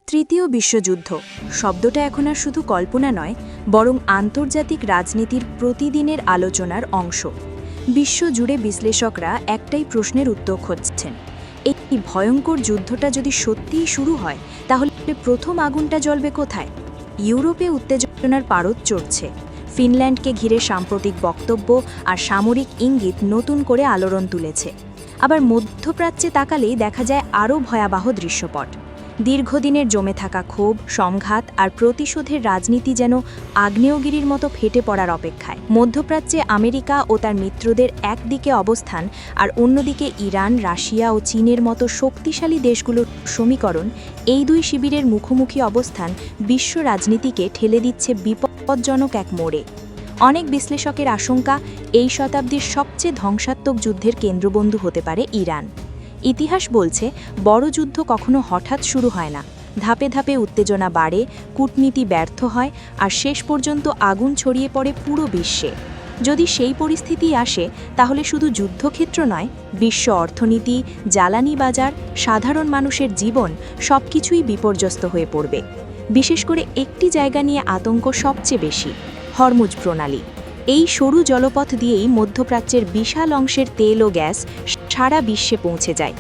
তৃতীয় বিশ্বযুদ্ধ শব্দটা এখন আর শুধু কল্পনা নয়, বরং আন্তর্জাতিক রাজনীতির প্রতিদিনের আলোচনার অংশ। বিশ্বজুড়ে বিশ্লেষকরা একটাই প্রশ্নের উত্তর খুঁজছেন, এই ভয়ঙ্কর যুদ্ধটা যদি সত্যিই শুরু হয়, তাহলে প্রথম আগুনটা জ্বলবে কোথায়? ইউরোপে উত্তেজনার পারদ চড়ছে। ফিনল্যান্ডকে ঘিরে সাম্প্রতিক বক্তব্য আর সামরিক ইঙ্গিত নতুন করে আলোড়ন তুলেছে। আবার মধ্যপ্রাচ্যে তাকালেই দেখা যায় আরও ভয়াবহ দৃশ্যপট। দীর্ঘদিনের জমে থাকা ক্ষোভ, সংঘাত আর প্রতিশোধের রাজনীতি যেন আগ্নেয়গিরির মতো ফেটে পড়ার অপেক্ষায়। মধ্যপ্রাচ্যে আমেরিকা ও তার মিত্রদের একদিকে অবস্থান আর অন্যদিকে ইরান, রাশিয়া ও চীনের মতো শক্তিশালী দেশগুলোর সমীকরণ, এই দুই শিবিরের মুখোমুখি অবস্থান বিশ্ব রাজনীতিকে ঠেলে দিচ্ছে বিপজ্জনক এক মোড়ে। অনেক বিশ্লেষকের আশঙ্কা, এই শতাব্দীর সবচেয়ে ধ্বংসাত্মক যুদ্ধের কেন্দ্রবিন্দু হতে পারে ইরান। ইতিহাস বলছে, বড় যুদ্ধ কখনো হঠাৎ শুরু হয় না। ধাপে ধাপে উত্তেজনা বাড়ে, কূটনীতি ব্যর্থ হয় আর শেষ পর্যন্ত আগুন ছড়িয়ে পড়ে পুরো বিশ্বে। যদি সেই পরিস্থিতি আসে, তাহলে শুধু যুদ্ধক্ষেত্র নয়, বিশ্ব অর্থনীতি, জ্বালানি বাজার, সাধারণ মানুষের জীবন সবকিছুই বিপর্যস্ত হয়ে পড়বে। বিশেষ করে একটি জায়গা নিয়ে আতঙ্ক সবচেয়ে বেশি: হরমুজ প্রণালী। এই সরু জলপথ দিয়েই মধ্যপ্রাচ্যের বিশাল অংশের তেল ও গ্যাস সারা বিশ্বে পৌঁছে যায়।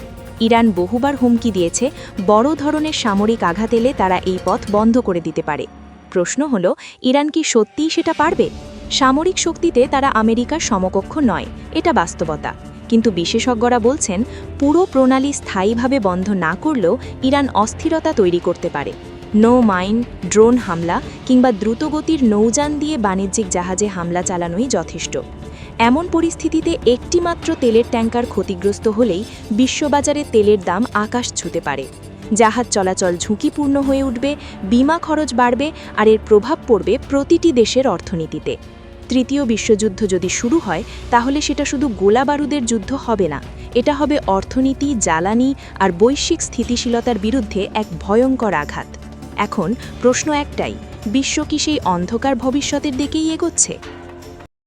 ইরান বহুবার হুমকি দিয়েছে, বড় ধরনের সামরিক আঘাত এলে তারা এই পথ বন্ধ করে দিতে পারে। প্রশ্ন হল, ইরান কি সত্যিই সেটা পারবে? সামরিক শক্তিতে তারা আমেরিকার সমকক্ষ নয়, এটা বাস্তবতা। কিন্তু বিশেষজ্ঞরা বলছেন, পুরো প্রণালী স্থায়ীভাবে বন্ধ না করলেও ইরান অস্থিরতা তৈরি করতে পারে। নো মাইন, ড্রোন হামলা কিংবা দ্রুতগতির নৌযান দিয়ে বাণিজ্যিক জাহাজে হামলা চালানোই যথেষ্ট। এমন পরিস্থিতিতে একটিমাত্র তেলের ট্যাঙ্কার ক্ষতিগ্রস্ত হলেই বিশ্ববাজারে তেলের দাম আকাশ ছুঁতে পারে। জাহাজ চলাচল ঝুঁকিপূর্ণ হয়ে উঠবে, বিমা খরচ বাড়বে আর এর প্রভাব পড়বে প্রতিটি দেশের অর্থনীতিতে। তৃতীয় বিশ্বযুদ্ধ যদি শুরু হয়, তাহলে সেটা শুধু গোলাবারুদের যুদ্ধ হবে না, এটা হবে অর্থনীতি, জ্বালানি আর বৈশ্বিক স্থিতিশীলতার বিরুদ্ধে এক ভয়ঙ্কর আঘাত। এখন প্রশ্ন একটাই, বিশ্ব কি সেই অন্ধকার ভবিষ্যতের দিকেই এগোচ্ছে?